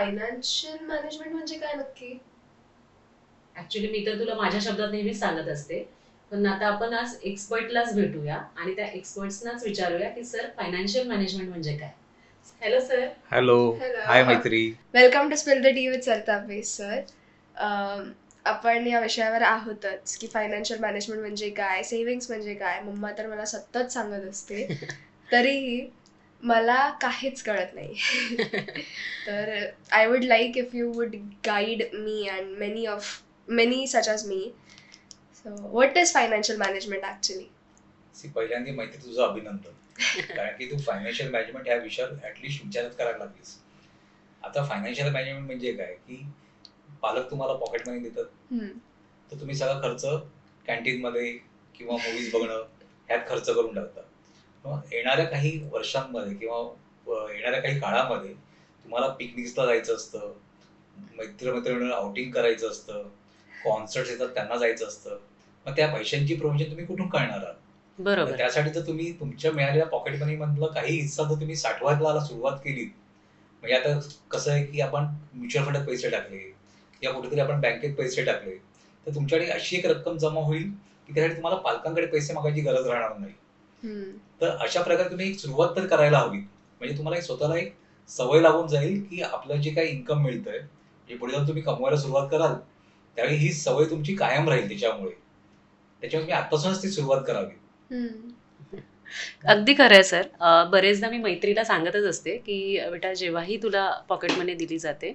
Financial management म्हणजे काय नक्की? ऍक्च्युली मी तर तुला माझ्या शब्दात नेहमीच सांगत असते, पण आता आपण आज एक्सपर्टलाच भेटूया आणि त्या एक्सपर्ट्सनाच विचारूया की सर फायनान्शियल मॅनेजमेंट म्हणजे काय. Hello sir. Hello. Hi hello. Maitri. Welcome to spill the tea with Sartape sir. आपण या विषयावर आहोतच की फायनान्शियल मॅनेजमेंट म्हणजे काय, सेव्हिंग्स म्हणजे काय. मम्मा तर मला सतत सांगत असते, तरीही मला काहीच कळत नाही. तर I would like if you would guide me and many such as me. So what is financial management actually? पहिल्यांदा मैत्री तुझं अभिनंदन, कारण की तू फायनान्शियल मॅनेजमेंट ह्या विषयावर ऍटलिस्ट विचारच करायला लागलीस. आता फायनान्शियल मॅनेजमेंट म्हणजे काय की पालक तुम्हाला पॉकेट मनी देतात, तर तुम्ही सगळा खर्च कॅन्टीन मध्ये किंवा मूवीज बघणं ह्यात खर्च करून टाकता. मग येणाऱ्या काही वर्षांमध्ये किंवा येणाऱ्या काही काळामध्ये तुम्हाला पिकनिक्सला जायचं असतं, मित्रमैत्रिणींना आउटिंग करायचं असतं, कॉन्सर्ट्स येतात त्यांना जायचं असतं. मग त्या पैशांची प्रोव्हिजन तुम्ही कुठून करणार आहात? तर बरोबर. त्यासाठी जर तुम्ही तुमच्या मिळालेल्या पॉकेट मनी मधला काही हिस्सा जर तुम्ही साठवायला सुरुवात केली, म्हणजे आता कसं आहे की आपण म्युच्युअल फंडात पैसे टाकले किंवा कुठेतरी आपण बँकेत पैसे टाकले, तर तुमच्याकडे अशी एक रक्कम जमा होईल की त्यासाठी तुम्हाला पालकांकडे पैसे मागायची गरज राहणार नाही. तर अशा प्रकारे तुम्ही एक सुरुवात तर करायला हवी. म्हणजे तुम्हाला एक स्वतःला एक सवय लागून जाईल की आपलं जे काही इन्कम मिळतंय, जे पुढे जाऊन तुम्ही कमवायला सुरुवात कराल, त्यावेळी ही सवय तुमची कायम राहील त्याच्यामुळे. त्याच्यामुळे तुम्ही आत्तापासूनच ती सुरुवात करावी. अगदी खरं आहे सर. बरेचदा मी मैत्रीला सांगतच असते की बेटा जेव्हाही तुला पॉकेट मनी दिली जाते,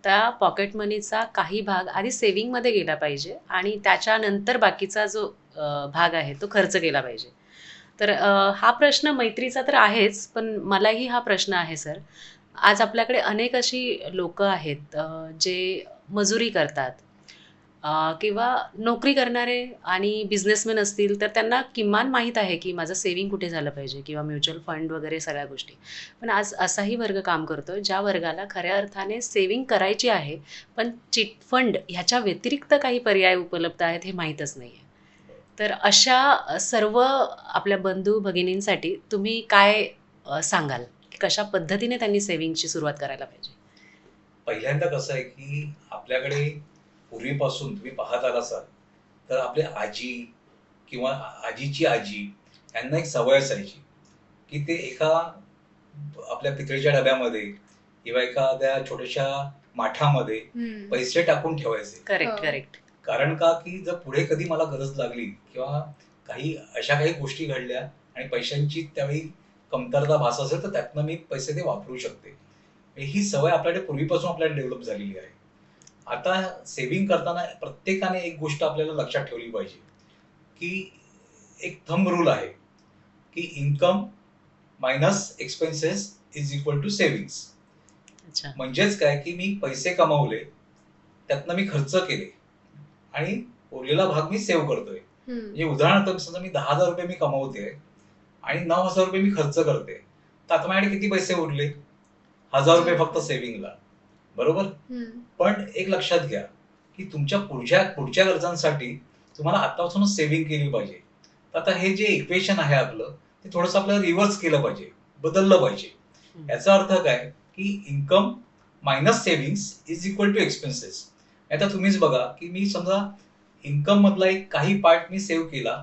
त्या पॉकेट मनीचा काही भाग आधी सेव्हिंगमध्ये गेला पाहिजे आणि त्याच्यानंतर बाकीचा जो भाग आहे तो खर्च केला पाहिजे. तर हा प्रश्न मैत्रीचा तर आहेच, पण मलाही हा प्रश्न आहे सर. आज आपल्याकडे अनेक अशी लोकं आहेत जे मजुरी करतात किंवा नोकरी करणारे आणि बिझनेसमॅन असतील तर त्यांना किमान माहीत आहे की माझं सेव्हिंग कुठे झालं पाहिजे किंवा म्युच्युअल फंड वगैरे सगळ्या गोष्टी. पण आज असाही वर्ग काम करतो ज्या वर्गाला खऱ्या अर्थाने सेव्हिंग करायची आहे, पण चिट फंड ह्याच्या व्यतिरिक्त काही पर्याय उपलब्ध आहेत हे माहीतच नाही आहे. तर अशा सर्व आपल्या बंधू भगिनींसाठी तुम्ही काय सांगाल की कशा पद्धतीने त्यांनी सेव्हिंगची सुरुवात करायला पाहिजे? पहिल्यांदा कसं आहे की आपल्याकडे पूर्वीपासून तुम्ही पाहत आला असाल, तर आपले आजी किंवा आजीची आजी यांना एक सवय असायची की ते एका आपल्या पितळीच्या डब्यामध्ये किंवा एखाद्या छोट्याशा माठामध्ये पैसे टाकून ठेवायचे. Correct correct. कारण का की जर पुढे कधी मला गरज लागली किंवा अशा काही गोष्टी घडल्या आणि पैशांची त्यावेळी कमतरता भासत असेल, तर त्यातनं मी पैसे ते वापरू शकते. ही सवय आपल्याकडे पूर्वीपासून आपल्याला डेव्हलप झालेली आहे. आता सेव्हिंग करताना प्रत्येकाने एक गोष्ट आपल्याला लक्षात ठेवली पाहिजे की एक थंब रूल आहे की income minus expenses is equal to savings. अच्छा. म्हणजेच काय की मी पैसे कमावले, त्यातनं मी खर्च केले आणि उरलेला भाग मी सेव्ह करतोय. म्हणजे उदाहरणार्थ समजा मी 10,000 रुपये मी कमावते आणि 9,000 रुपये मी खर्च करते, तर आता माझ्याकडे किती पैसे उरले? 1,000 रुपये फक्त सेव्हिंगला. बरोबर? पण एक लक्षात घ्या की तुमच्या पुढच्या गरजांसाठी तुम्हाला आतापासूनच सेव्हिंग केली पाहिजे. तर आता हे जे इक्वेशन आहे आपलं, ते थोडंसं आपल्याला रिव्हर्स केलं पाहिजे, बदललं पाहिजे. याचा अर्थ काय की income minus savings is equal to expenses. आता तुम्हीच बघा की मी समजा इन्कम मधला एक काही पार्ट मी सेव्ह केला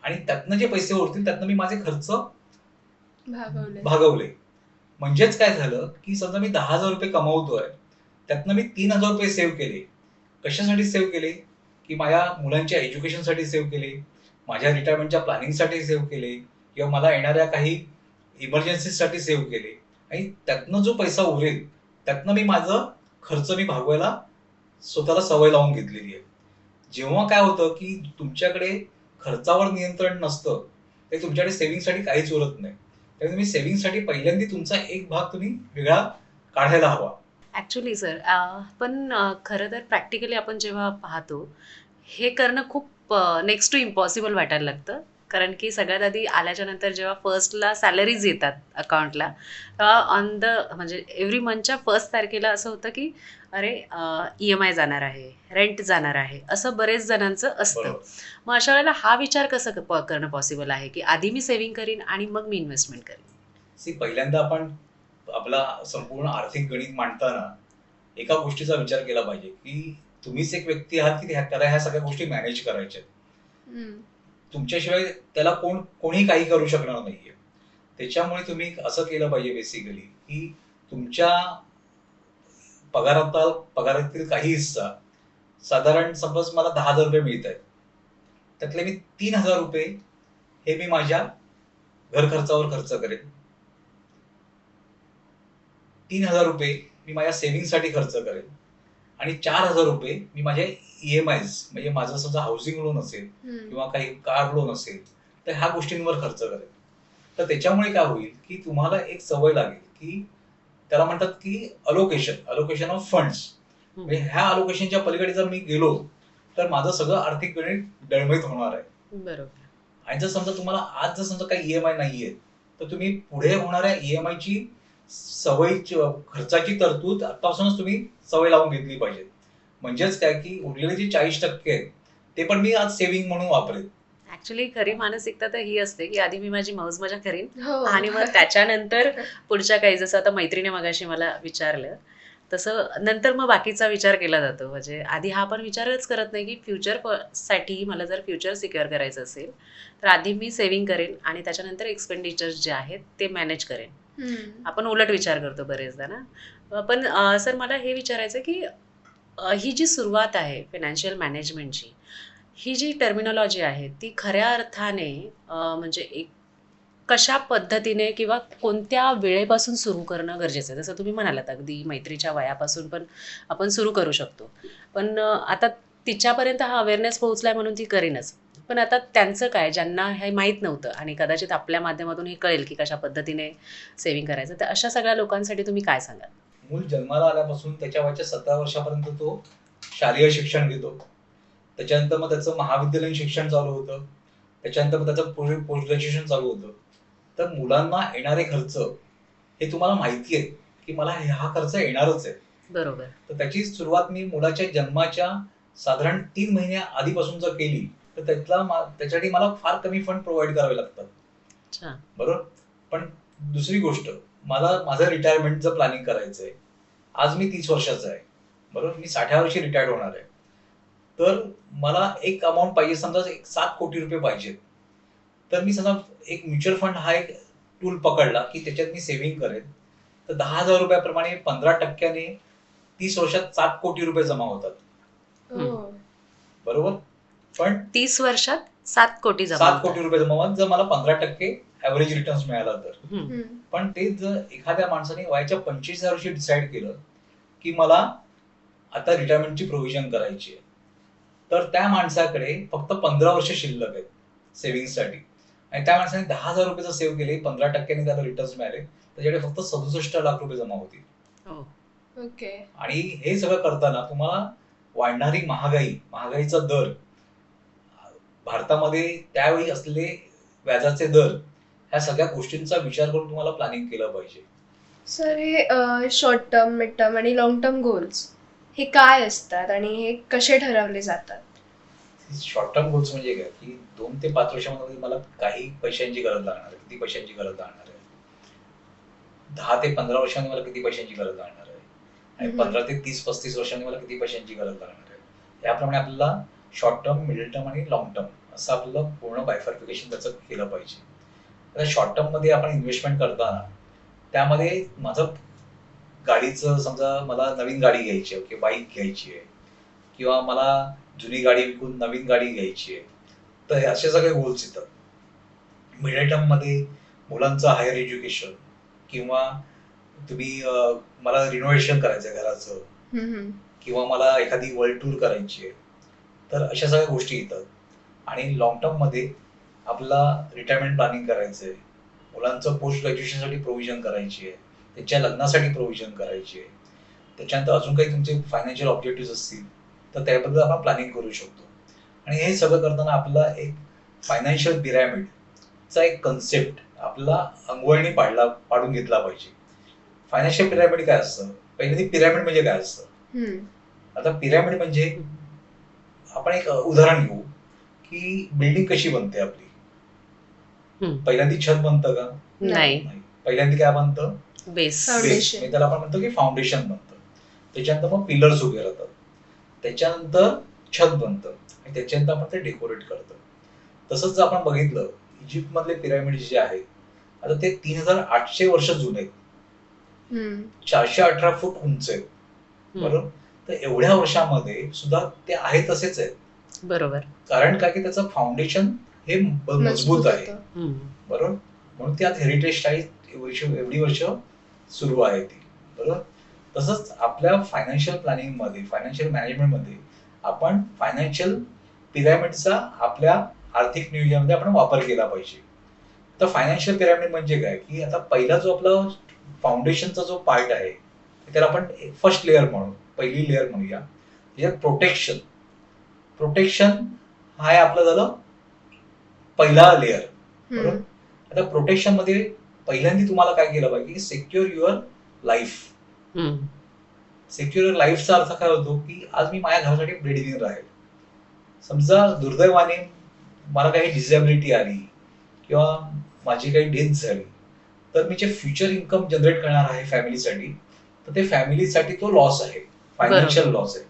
आणि त्यातनं जे पैसे उरतील त्यातनं मी माझे खर्च भागवले. म्हणजेच काय झालं की समजा मी 10,000 रुपये कमावतोय, त्यातनं मी 3,000 रुपये सेव्ह केले. कशासाठी सेव्ह केले? की माझ्या मुलांच्या एज्युकेशनसाठी सेव्ह केले, माझ्या रिटायरमेंटच्या प्लॅनिंगसाठी सेव्ह केले किंवा मला येणाऱ्या काही इमर्जन्सीसाठी सेव्ह केले आणि त्यातनं जो पैसा उरेल त्यातनं मी माझं खर्च मी भागवायला स्वतःला सवय लावून घेतलेली आहे. जेव्हा काय होतं की तुमच्याकडे खर्चावर नियंत्रण नसतं, ते तुमच्याकडे सेव्हिंगसाठी काहीच उरत नाही. त्यामुळे तुम्ही सेव्हिंगसाठी पहिल्यांदा तुमचा एक भाग तुम्ही वेगळा काढायला हवा. ॲक्च्युली सर, पण खरं तर प्रॅक्टिकली आपण जेव्हा पाहतो, हे करणं खूप नेक्स्ट टू इम्पॉसिबल वाटायला लागतं. कारण की सगळ्यात आधी आल्याच्या नंतर जेव्हा फर्स्टला सॅलरीज येतात अकाउंटला, तेव्हा ऑन द म्हणजे एव्हरी मंथच्या फर्स्ट तारखेला असं होतं की अरे EMI जाणार आहे, रेंट जाणार आहे, असं बरेच जणांचं असतं. बरोबर. मग अशा वेळेला हा विचार कसं करणं पॉसिबल आहे की आधी मी सेव्हिंग करीन आणि मग मी इन्व्हेस्टमेंट करीन? पहिल्यांदा आपण आपला संपूर्ण आर्थिक गणित मांडताना एका गोष्टीचा विचार केला पाहिजे की तुम्हीच एक व्यक्ती आहात की त्याला ह्या सगळ्या गोष्टी मॅनेज करायच्या आहेत. हम्म. तुमच्याशिवाय त्याला कोणी काही करू शकणार नाहीये. त्याच्यामुळे तुम्ही असं केलं पाहिजे बेसिकली की तुमच्या पगारातील काही हिस्सा, साधारण समज मला 10,000 रुपये मिळत आहेत, त्यातले मी 3,000 रुपये हे मी माझ्या घर खर्चावर खर्च करेन, 3,000 रुपये मी माझ्या सेव्हिंगसाठी खर्च करेन आणि 4,000 रुपये मी माझ्या EMIs म्हणजे माझं समजा हाऊसिंग लोन असेल किंवा काही कार लोन असेल तर ह्या गोष्टींवर खर्च करेल. तर त्याच्यामुळे काय होईल की तुम्हाला एक सवय लागेल की त्याला म्हणतात की अलोकेशन ऑफ फंड्स. म्हणजे ह्या अलोकेशनच्या पलीकडे जर मी गेलो तर माझं सगळं आर्थिक गणित डळमळीत होणार आहे. बरोबर. आणि जर समजा तुम्हाला आज जर समजा काही EMI नाहीये तर तुम्ही पुढे होणाऱ्या EMI ची खर्चाची तरतूद आतापासूनच तुम्ही सवय लावून घेतली पाहिजे. म्हणजेच काय की उरलेले जे 40% आहेत ते पण मी आज सेव्हिंग म्हणून वापरेन. ऍक्च्युली खरी मानसिकता तर ही असते की आधी मी माझी मौज मजा करीन हो. आणि मग त्याच्यानंतर पुढच्या काही, जसं आता मैत्रिणी मगाशी मला विचारलं तसं नंतर मग बाकीचा विचार केला जातो. म्हणजे आधी हा पण विचारच करत नाही की साठी मला जर फ्युचर सिक्युअर करायचं असेल तर आधी मी सेव्हिंग करेन आणि त्याच्यानंतर एक्सपेंडिचर्स जे आहेत ते मॅनेज करेन. आपण उलट विचार करतो बरेचदा ना. पण सर मला हे विचारायचं की ही जी सुरुवात आहे फायनान्शियल मॅनेजमेंटची, ही जी टर्मिनॉलॉजी आहे ती खऱ्या अर्थाने म्हणजे एक कशा पद्धतीने किंवा कोणत्या वेळेपासून सुरू करणं गरजेचं आहे? जसं तुम्ही म्हणालात अगदी मैत्रीच्या वयापासून पण आपण सुरू करू शकतो. पण आता तिच्यापर्यंत हा अवेअरनेस पोहोचलाय म्हणून ती करीनच. पण आता त्यांचं काय, ज्यांना हे माहीत नव्हतं आणि कदाचित आपल्या माध्यमातून हे कळेल की कशा पद्धतीने सेव्हिंग करायचं, तर अशा सगळ्या लोकांसाठी तुम्ही काय सांगाल? मूल जन्माला आल्यापासून त्याच्या वयाच्या 17 वर्षापर्यंत तो शालेय शिक्षण घेतो. त्याच्यानंतर मग त्याचं महाविद्यालयीन शिक्षण चालू होतं. त्याच्यानंतर मग त्याचं पुढे पोस्ट ग्रॅज्युएशन चालू होतं. तर मुलांना येणारे खर्च हे तुम्हाला माहिती आहे की मला हा खर्च येणारच आहे. बरोबर. तर त्याची सुरुवात मी मुलाच्या जन्माच्या साधारण 3 महिन्या आधीपासून जर केली तर त्याच्यासाठी मला फार कमी फंड प्रोव्हाइड करावे लागतात. अच्छा. बरोबर. पण दुसरी गोष्ट, माझं रिटायरमेंटचं प्लॅनिंग करायचं आहे. आज मी 30 वर्षाचा आहे. बरोबर. मी 60व्या वर्षी रिटायर्ड होणार आहे. तर मला एक अमाऊंट पाहिजे, समजा 7 कोटी रुपये पाहिजेत. तर मी समजा एक म्युच्युअल फंड हा एक टूल पकडला की त्याच्यात मी सेव्हिंग करेन. तर 10,000 रुपयाप्रमाणे 15% 30 वर्षात 7 कोटी रुपये जमा होतात. बरोबर. पण 30 वर्षात 7 कोटी जमा 7 कोटी रुपये जमा होतात जर मला 15% ऍव्हरेज रिटर्न्स मिळाला तर. पण ते जर एखाद्या माणसाने वयाच्या 25व्या वर्षी डिसाईड केलं की मला आता रिटायरमेंटची प्रोव्हिजन करायची आहे, तर त्या माणसाकडे फक्त 15 वर्ष शिल्लक आहेत सेव्हिंगसाठी. आणि त्या माणसाने 10,000 रुपये जर सेव्ह केले, 15% त्याला रिटर्न्स मिळाले, त्याच्याकडे फक्त 67 लाख रुपये जमा होतील. ओके. आणि हे सगळं करताना तुम्हाला वाढणारी महागाईचा दर, भारतामध्ये त्यावेळी असलेले व्याजाचे दर, ह्या सगळ्या गोष्टींचा विचार करून तुम्हाला प्लॅनिंग केलं पाहिजे. सर, हे शॉर्ट टर्म, मिड टर्म आणि लॉंग टर्म गोल्स हे काय असतात आणि हे कसे ठरवले जातात? शॉर्ट टर्म गोल्स म्हणजे काय की 2 ते 5 वर्षामध्ये मला काही पैशांची गरज लागणार आहे, किती पैशांची गरज लागणार आहे. 10 ते 15 वर्षांनी मला किती पैशांची गरज लागणार आहे आणि 15 ते 30-35 वर्षांनी मला किती पैशांची गरज लागणार आहे. याप्रमाणे आपल्याला शॉर्ट टर्म, मिडल टर्म आणि लॉंग टर्म असं आपल्याला पूर्ण बायफर्फिकेशन त्याचं केलं पाहिजे. आता शॉर्ट टर्म मध्ये आपण इन्व्हेस्टमेंट करताना त्यामध्ये माझं गाडीचं, समजा मला नवीन गाडी घ्यायची आहे, बाईक घ्यायची आहे किंवा मला जुनी गाडी विकून नवीन गाडी घ्यायची आहे, तर असे सगळे गोल्स येतात. मिडल टर्म मध्ये मुलांचं हायर एज्युकेशन किंवा तुम्ही मला रिनोव्हेशन करायचं आहे घराचं किंवा मला एखादी वर्ल्ड टूर करायची आहे, तर अशा सगळ्या गोष्टी येतात. आणि लॉंग टर्म मध्ये आपल्याला रिटायरमेंट प्लॅनिंग करायचं आहे, मुलांचं पोस्ट ग्रॅज्युएशनसाठी प्रोव्हिजन करायची आहे, त्यांच्या लग्नासाठी प्रोव्हिजन करायची आहे, त्याच्यानंतर अजून काही तुमचे फायनान्शियल ऑब्जेक्टिव्ह असतील तर त्याबद्दल आपण प्लॅनिंग करू शकतो. आणि हे सगळं करताना आपल्याला एक फायनान्शियल पिरॅमिडचा एक कन्सेप्ट आपल्याला अंगवळणी पाडून घेतला पाहिजे. फायनान्शियल पिरॅमिड काय असतं? पहिले ती पिरॅमिड म्हणजे काय असतं? आता पिरॅमिड म्हणजे आपण एक उदाहरण घेऊ की बिल्डिंग कशी बनते आपली. पहिल्यांदा छत बनतं का? नाही. पहिल्यांदा काय बनतं? बेस. Foundation. त्याला आपण म्हणतो की फाउंडेशन बनतं. त्याच्यानंतर मग पिलर्स उभे राहतात, त्याच्यानंतर छत बनतं आणि त्याच्यानंतर आपण ते डेकोरेट करतो. तसंच जर आपण बघितलं इजिप्त मधले पिरामिड जे आहेत, आता ते 3800 वर्ष जुने आहेत, हम्म. 418 फूट उंच आहेत, हम्म. बरोबर. तर एवढ्या वर्षामध्ये सुद्धा ते आहे तसेच आहेत. बरोबर. कारण काय की त्याचं फाउंडेशन हे मजबूत आहे, होतं. हम्म. बरोबर. म्हणून ती आज हेरिटेज साईट एवढी वर्ष सुरू आहे ती, बरोबर. तसंच आपल्या फायनान्शियल प्लॅनिंग मध्ये, फायनान्शियल मॅनेजमेंट मध्ये आपण फायनान्शियल पिरॅमिडचा आपल्या आर्थिक नियोजनामध्ये आपण वापर केला पाहिजे. तर फायनान्शियल पिरॅमिड म्हणजे काय की आता पहिला जो आपला फाउंडेशनचा जो पार्ट आहे त्याला आपण फर्स्ट लेअर म्हणू, पहिली लेअर म्हणूया. त्याच्यात प्रोटेक्शन हा आहे आपलं झालं पहिला लेअर, बरोबर. हम्म. आता प्रोटेक्शन मध्ये पहिल्यांदा तुम्हाला काय केलं पाहिजे की सिक्युअर युअर लाईफ. हम्म. सिक्युअर लाईफचा अर्थ काय होतो की आज मी माझ्या घरासाठी ब्रेड विनर आहे. समजा दुर्दैवाने मला काही डिसेबिलिटी आली किंवा माझी काही डेथ झाली, तर मी जे फ्युचर इन्कम जनरेट करणार आहे फॅमिलीसाठी, तर ते फॅमिलीसाठी तो लॉस आहे, फायनान्शियल लॉस आहे.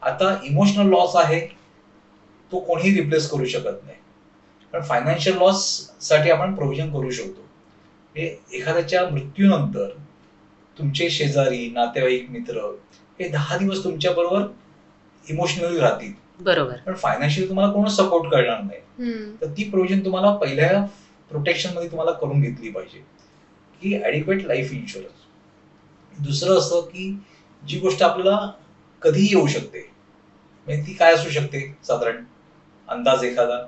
आता इमोशनल लॉस आहे तो कोणीही रिप्लेस करू शकत नाही, पण फायनान्शियल लॉस साठी आपण प्रोव्हिजन करू शकतो. एखाद्याच्या मृत्यूनंतर तुमचे शेजारी, नातेवाईक, मित्र हे 10 दिवस तुमच्या बरोबर इमोशनली राहतील, बरोबर. पण फायनान्शियली तुम्हाला कोण सपोर्ट करणार नाही. हम्म. तर ती प्रोव्हिजन तुम्हाला पहिल्या प्रोटेक्शन मध्ये तुम्हाला करून घेतली पाहिजे की ॲडिक्वेट लाईफ इन्शुरन्स. दुसरं असं की जी गोष्ट आपल्याला कधीही येऊ शकते, म्हणजे ती काय असू शकते, साधारण अंदाज एखादा.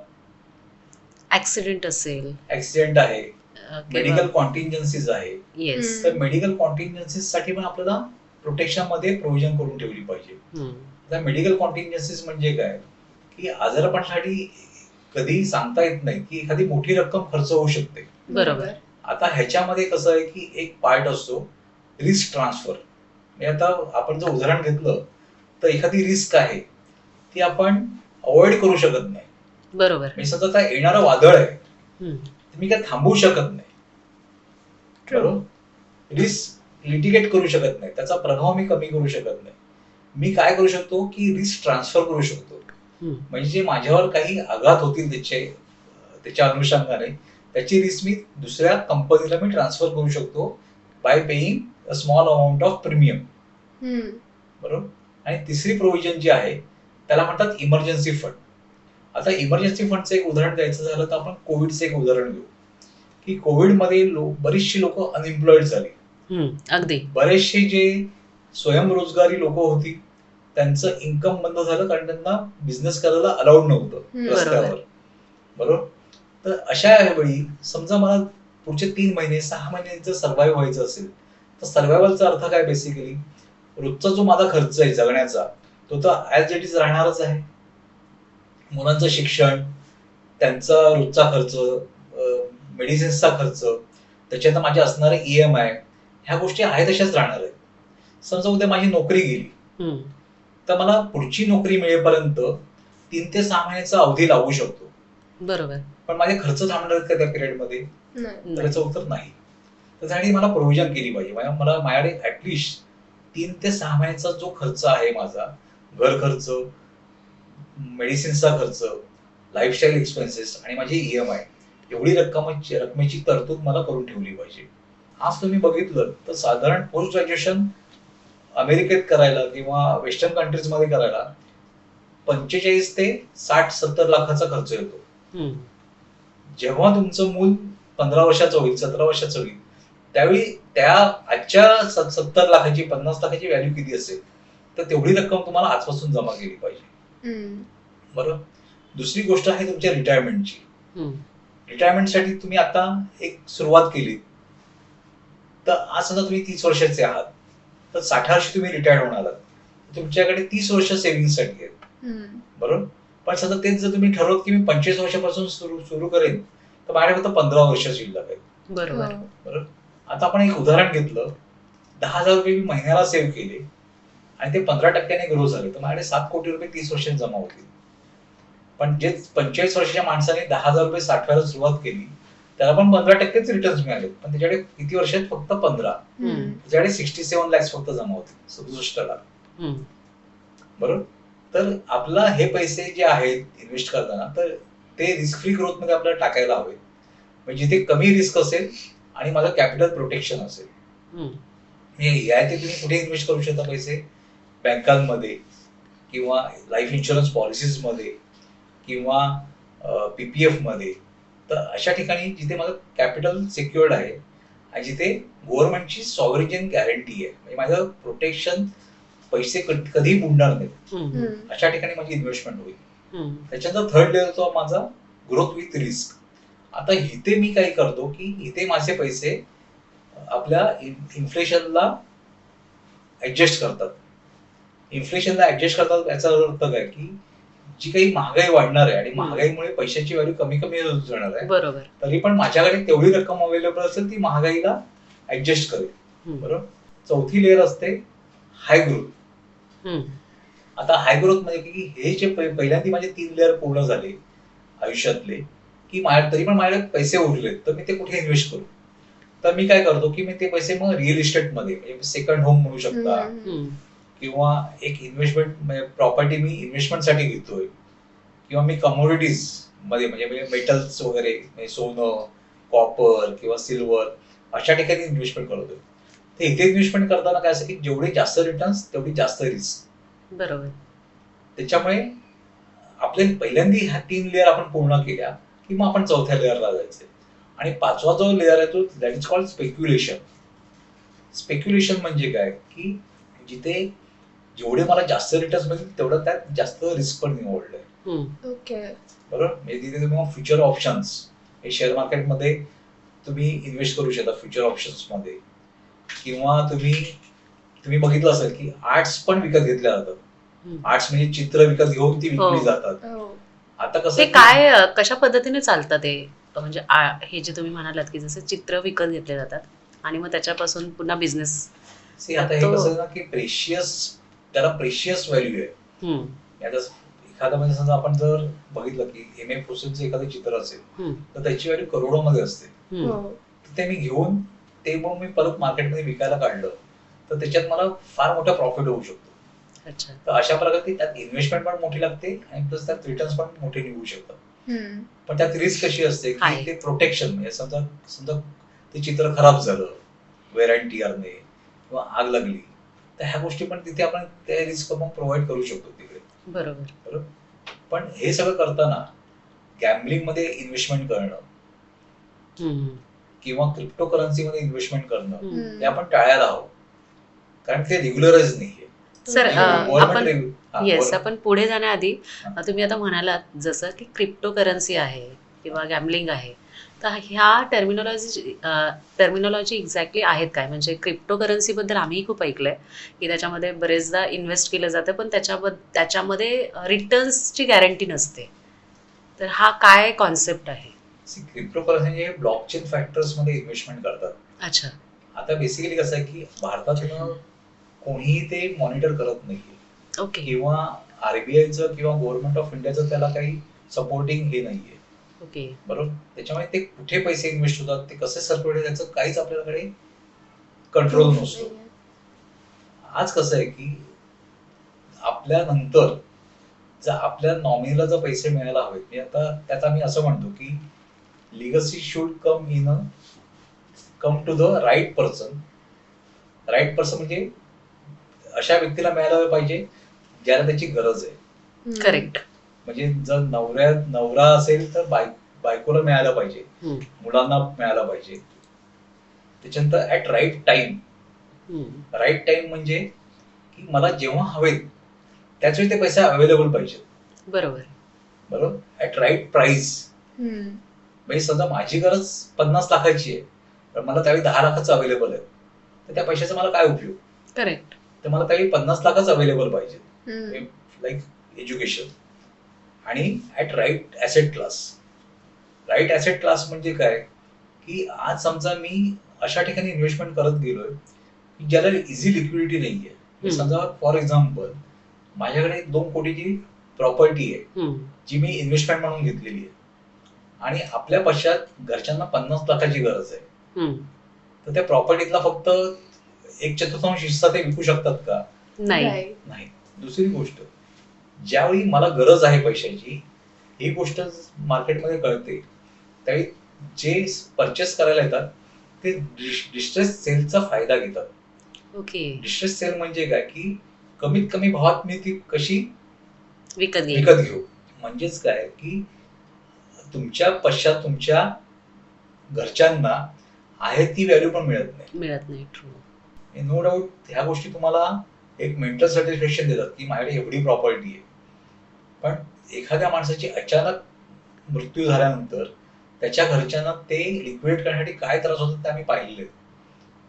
ऍक्सिडेंट असेल, ऍक्सिडेंट आहे, मेडिकल कॉन्टिंजन्सीज आहे. येस. तर मेडिकल कॉन्टिंजन्सीज साठी पण आपल्याला प्रोटेक्शन मध्ये प्रोव्हिजन करून ठेवली पाहिजे. आता मेडिकल कॉन्टिंजन्सीज म्हणजे काय की आजारपणासाठी कधी सांगता येत नाही की एखादी मोठी रक्कम खर्च होऊ शकते. बरोबर. आता ह्याच्यामध्ये कसं आहे की एक पार्ट असतो रिस्क ट्रान्सफर. म्हणजे आता आपण जर उदाहरण घेतलं तर एखादी रिस्क आहे ती आपण अवॉइड करू शकत नाही. बरोबर. म्हणजे समजा आता येणारं वादळ आहे, हम्म. मी काय थांबवू शकत नाही, बरोबर. रिस्क लिटिगेट करू शकत नाही, त्याचा प्रभाव मी कमी करू शकत नाही. मी काय करू शकतो की रिस्क ट्रान्सफर करू शकतो. हम्म. म्हणजे माझ्यावर काही आघात होतील त्याच्या अनुषंगाने त्याची रिस्क मी दुसऱ्या कंपनीला मी ट्रान्सफर करू शकतो by paying a small amount of premium, hmm. बरोबर. आणि तिसरी प्रोव्हिजन जी आहे त्याला म्हणतात इमर्जन्सी फंड. आता इमर्जन्सी फंडचं एक उदाहरण द्यायचं झालं तर आपण कोविडचं एक उदाहरण घेऊ की कोविडमध्ये बरीचशी लोक अनएम्प्लॉइड झाली. अगदी. बरेचसे जे स्वयंरोजगारी लोक होती त्यांचं इन्कम बंद झालं कारण त्यांना बिझनेस करायला अलाउड नव्हतं रस्त्यावर, बरोबर. तर अशा वेळी समजा मला पुढचे 3 महिने 6 महिने जर सर्व्हाइव्ह व्हायचं असेल तर सर्व्हायवलचा अर्थ काय, बेसिकली रोजचा जो माझा खर्च आहे जगण्याचा तो तर ऍज इट इज राहणारच आहे. मुलांचं शिक्षण, त्यांचा रोजचा खर्च, मेडिसिन्सचा खर्च, त्याच्यात माझे असणारे EMI, ह्या गोष्टी आहेत तशाच राहणार आहेत. समजा उद्या माझी नोकरी गेली तर मला पुढची नोकरी मिळेपर्यंत 3 ते 6 महिन्याचा अवधी लागू शकतो, बरोबर. पण माझे खर्च थांबणार आहेत का त्या पिरियड मध्ये, नाही. तर याचं उत्तर नाही. त्यासाठी मला प्रोव्हिजन केली पाहिजे. मला माझ्याकडे ऍटलिस्ट 3 ते 6 महिन्याचा जो खर्च आहे माझा, घर खर्च, मेडिसिन्सचा खर्च, लाईफस्टाईल एक्सपेन्सेस आणि माझी EMI, एवढी रकमेची तरतूद मला करून ठेवली पाहिजे. आज तुम्ही बघितलं तर साधारण पोस्ट ग्रॅज्युएशन अमेरिकेत करायला किंवा वेस्टर्न कंट्रीज मध्ये करायला 45 ते 60-70 लाखाचा खर्च येतो. जेव्हा तुमचं मूल 15 वर्षाचं होईल, 17 वर्षाचं होईल, त्यावेळी त्या आजच्या 70 लाखाची 50 लाखाची व्हॅल्यू किती असेल, तर तेवढी रक्कम तुम्हाला आजपासून जमा केली पाहिजे, बरोबर. दुसरी गोष्ट आहे तुमच्या रिटायरमेंटची. रिटायरमेंटसाठी तुम्ही आता एक सुरुवात केली तर आज समजा तुम्ही 30 वर्षाचे आहात तर 60 वर्षी तुम्ही रिटायर्ड होणार आहात, तुमच्याकडे 30 वर्ष सेव्हिंगसाठी आहेत, बरोबर. पण सध्या तेच जर तुम्ही ठरवत की मी 25 वर्षापासून सुरू करेन तर माझ्याकडे फक्त 15 वर्ष शिल्लक आहेत, बरोबर. बरोबर. आता आपण एक उदाहरण घेतलं, 10,000 रुपये मी महिन्याला सेव्ह केले आणि ते 15% ग्रो झाले तर माझ्याकडे 7 कोटी रुपये 30 वर्षांनी जमा होतील. पण जे 45 वर्षाच्या माणसाने 10,000 रुपये साठवायला सुरुवात केली त्याला पण 15%च रिटर्न मिळाले, पण त्याच्याकडे किती वर्षात फक्त 15. हम्म. त्याच्याकडे 67 lakhs फक्त जमा होते, 67 लाख. हम्म. बरोबर. तर आपला हे पैसे जे आहेत इन्व्हेस्ट करताना, तर ते रिस्क फ्री ग्रोथ मध्ये आपल्याला टाकायला हवे, म्हणजे जिथे कमी रिस्क असेल आणि माझं कॅपिटल प्रोटेक्शन असेल. हम्म. याचे तुम्ही कुठे इन्व्हेस्ट करू शकता पैसे? बँकांमध्ये किंवा लाईफ इन्शुरन्स पॉलिसीज मध्ये किंवा पीपीएफ मध्ये. तर अशा ठिकाणी जिथे माझं कॅपिटल सिक्युअर्ड आहे आणि जिथे गव्हर्नमेंटची सॉव्हरेन गॅरंटी आहे, म्हणजे माझं प्रोटेक्शन, पैसे कधीही बुडणार नाहीत, हम्म. अशा ठिकाणी माझी इन्व्हेस्टमेंट होईल. हम्म. त्याच्यानंतर थर्ड लेवल तो माझा ग्रोथ विथ रिस्क. आता इथे मी काय करतो की इथे माझे पैसे आपल्या इन्फ्लेशनला ऍडजस्ट करतात. इन्फ्लेशनला ऍडजस्ट करतात याचा अर्थ काय की जी काही महागाई वाढणार आहे आणि महागाईमुळे पैशाची व्हॅल्यू कमी कमी होत जाणार आहे, बरोबर. तरी पण माझ्याकडे तेवढी रक्कम अवेलेबल असेल ती महागाईला ऍडजस्ट करेल. हम्म. बरोबर. चौथी लेअर असते हाय ग्रोथ. हम्म. आता हाय ग्रोथ म्हणजे की हे जे पहिल्यांदा माझे 3 लेअर पूर्ण झाले आयुष्यातले, की तरी पण माझ्याकडे पैसे उरले, तर मी ते कुठे इन्व्हेस्ट करू? तर मी काय करतो की मी ते पैसे मग रिअल इस्टेटमध्ये, म्हणजे सेकंड होम म्हणू शकता, हम्म. किंवा एक इन्व्हेस्टमेंट म्हणजे प्रॉपर्टी मी इन्व्हेस्टमेंटसाठी घेतोय, किंवा मी कमोडिटीज मध्ये म्हणजे मेटल्स वगैरे, म्हणजे सोनं, कॉपर किंवा सिल्वर, अशा ठिकाणी इन्व्हेस्टमेंट करतोय. तर इथे इन्व्हेस्टमेंट करताना काय असं की जेवढे जास्त रिटर्न्स तेवढी जास्त रिस्क. बरोबर. त्याच्यामुळे आपले पहिल्यांदा ह्या 3 लेअर आपण पूर्ण केल्या की मग आपण चौथ्या लेअरला जायचे. आणि पाचवा जो लेअर आहे तो that is called speculation. Speculation म्हणजे काय की जिथे जेवढे मला जास्त रिटर्न्स मिळतील तेवढं त्यात जास्त रिस्क पण निवडलंय. हम्म. ओके. बरोबर. म्हणजे तिथे तुम्ही फ्युचर ऑप्शन्स, हे शेअर मार्केटमध्ये तुम्ही इन्व्हेस्ट करू शकता फ्युचर ऑप्शन्स मध्ये, किंवा तुम्ही बघितलं असेल की आर्ट्स पण विकत घेतल्या जातात. हम्म. आर्ट्स म्हणजे चित्र विकत घेऊन ती विकली हो. जातात. हो. आता कसं ते की- काय कशा पद्धतीने चालतं ते, म्हणजे हे जे तुम्ही म्हणालात की जसं चित्र विकत घेतले जातात आणि मग त्याच्यापासून पुन्हा बिझनेस. See, आता हे कसं ना की त्याला प्रेशियस व्हॅल्यू आहे. आता एखादा म्हणजे समजा आपण जर बघितलं की M.A. फुसेनचं एखादं चित्र असेल तर त्याची व्हॅल्यू करोडोमध्ये असते. हो. तर ते मी घेऊन ते मग मी परत मार्केटमध्ये विकायला काढलं तर त्याच्यात मला फार मोठा प्रॉफिट होऊ शकतो. अच्छा. तर अशा प्रकारे त्यात इन्व्हेस्टमेंट पण मोठी लागते आणि प्लस त्यात रिटर्न्स पण मोठे निघू शकतात. हम्म. पण त्यात रिस्क कशी असते आहे. की ते प्रोटेक्शन, म्हणजे समजा ते चित्र खराब झालं वेअर अँड टिअरने किंवा आग लागली, तर ह्या गोष्टी पण तिथे आपण त्या रिस्क मग प्रोव्हाइड करू शकतो तिकडे. बरोबर. पण हे सगळं करताना गॅम्बलिंग मध्ये इन्व्हेस्टमेंट करणं हम्म. किंवा क्रिप्टो करन्सी मध्ये इन्व्हेस्टमेंट करणं हम्म. हे आपण टाळायला हवं, कारण ते रेग्युलरच नाहीये. सर आपण Government येस, आपण पुढे जाण्याआधी हा. तुम्ही आता म्हणालात जसं की क्रिप्टो करन्सी आहे किंवा गॅमलिंग आहे, तर ह्या टर्मिनॉलॉजी एक्झॅक्टली आहेत काय? म्हणजे क्रिप्टो करन्सीबद्दल आम्हीही खूप ऐकलंय की त्याच्यामध्ये बरेचदा इन्व्हेस्ट केलं जातं पण त्याच्यामध्ये रिटर्न्सची गॅरंटी नसते, तर हा काय कॉन्सेप्ट आहे? क्रिप्टो करन्सी ब्लॉकचेन फॅक्टर्स मध्ये इन्व्हेस्टमेंट करतात. अच्छा. आता बेसिकली कसं आहे की भारतातून कोणीही ते मॉनिटर करत नाहीये, ओके. किंवा आरबीआयचं किंवा गव्हर्नमेंट ऑफ इंडियाचं त्याला काही सपोर्टिंग हे नाहीये. ओके. बरोबर. त्याच्यामुळे ते कुठे पैसे इन्व्हेस्ट होतात, ते कसे सर्क्युलेट, त्याचं काहीच आपल्याकडे कंट्रोल नसतो. आज कसं आहे की आपल्या नंतर जर आपल्या नॉमिनीला जर पैसे मिळायला हवेत, म्हणजे आता त्यात आम्ही असं म्हणतो की legacy should come to the right person. Right person म्हणजे अशा व्यक्तीला मिळायला पाहिजे ज्याला त्याची गरज आहे. करेक्ट. म्हणजे जर नवरा असेल तर बायकोला मिळायला पाहिजे, मुलांना मिळायला पाहिजे. त्याच्यानंतर at right time. Right time म्हणजे की मला जेव्हा हवेत त्याच वेळी ते पैसे अवेलेबल पाहिजे. बरोबर. At right price. म्हणजे समजा माझी गरज 50 लाखाची आहे तर मला त्यावेळी 10 लाखाचं अवेलेबल आहे, तर त्या पैशाचा मला काय उपयोग? करेक्ट. तर मला त्यावेळी 50 लाखाच अवेलेबल पाहिजे, लाईक एज्युकेशन. आणि at right asset class. Right asset class म्हणजे काय की आज समजा मी अशा ठिकाणी इन्व्हेस्टमेंट करत गेलोय की ज्याला इझी लिक्विडिटी नाहीये. समजा फॉर एक्झाम्पल माझ्याकडे 2 कोटीची प्रॉपर्टी आहे जी मी इन्व्हेस्टमेंट म्हणून घेतलेली आहे आणि आपल्या पश्चात घरच्यांना 50 लाखाची गरज आहे, हम्म. तर त्या प्रॉपर्टीतला फक्त 1/4 हिस्सा ते विकू शकतात का? नाही. नाही. दुसरी गोष्ट, ज्यावेळी मला गरज आहे पैशाची, ही गोष्ट मार्केटमध्ये कळते, त्यावेळी जे परचेस करायला येतात ते डिस्ट्रेस सेलचा फायदा घेतात. ओके. डिस्ट्रेस सेल म्हणजे काय, की कमीत कमी भावात मी ती कशी विकत घे. विकत घेऊ. म्हणजेच काय, की तुमच्या पश्चात तुमच्या घरच्यांना आहे ती व्हॅल्यू पण मिळत नाही. मिळत नाही. ट्रू. नो डाऊट ह्या गोष्टी तुम्हाला एक मेंटल सॅटिस्फॅक्शन देतात, की माझ्याकडे एवढी प्रॉपर्टी आहे. पण एखाद्या माणसाची अचानक मृत्यू झाल्यानंतर त्याच्या घरच्यांना ते लिक्विडेट करण्यासाठी काय त्रास होतात ते आम्ही पाहिलेले.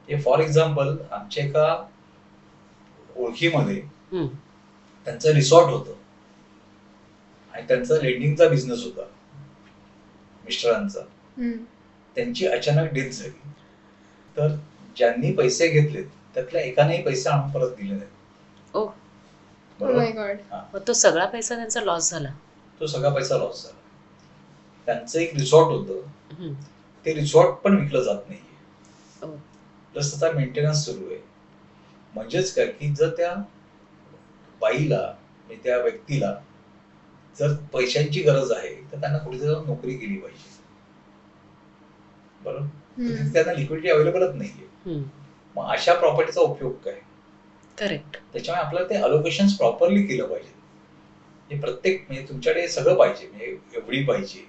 हे फॉर एक्झाम्पल, आमच्या एका ओळखीमध्ये हम्म. त्यांचं रिसॉर्ट होतं आणि त्यांचा लेंडिंगचा बिझनेस होता मिस्टरांचा. त्यांची अचानक डेथ झाली, तर ज्यांनी पैसे घेतलेत त्यातल्या एकानेही पैसे आणून परत दिले नाहीत. ओ. बरोबर. मग तो सगळा पैसा त्यांचा लॉस झाला. तो सगळा पैसा लॉस झाला. त्यांचं एक रिसॉर्ट होतं, हम्म. ते रिसॉर्ट पण विकलं जात नाहीये. ओ. प्लस त्याचा मेंटेनन्स सुरू आहे. म्हणजेच काय, की जर त्या बाईला म्हणजे त्या व्यक्तीला जर पैशांची गरज आहे तर त्यांना कुठेतरी जाऊन नोकरी केली पाहिजे. बरोबर. तिथे त्यांना लिक्विडिटी अवेलेबलच नाहीये. हम्म. मग अशा प्रॉपर्टीचा उपयोग काय? करेक्ट. त्याच्यामुळे आपल्याला ते अलोकेशन प्रॉपरली केलं पाहिजे. म्हणजे प्रत्येक म्हणजे तुमच्याकडे सगळं पाहिजे, म्हणजे एवढी पाहिजे,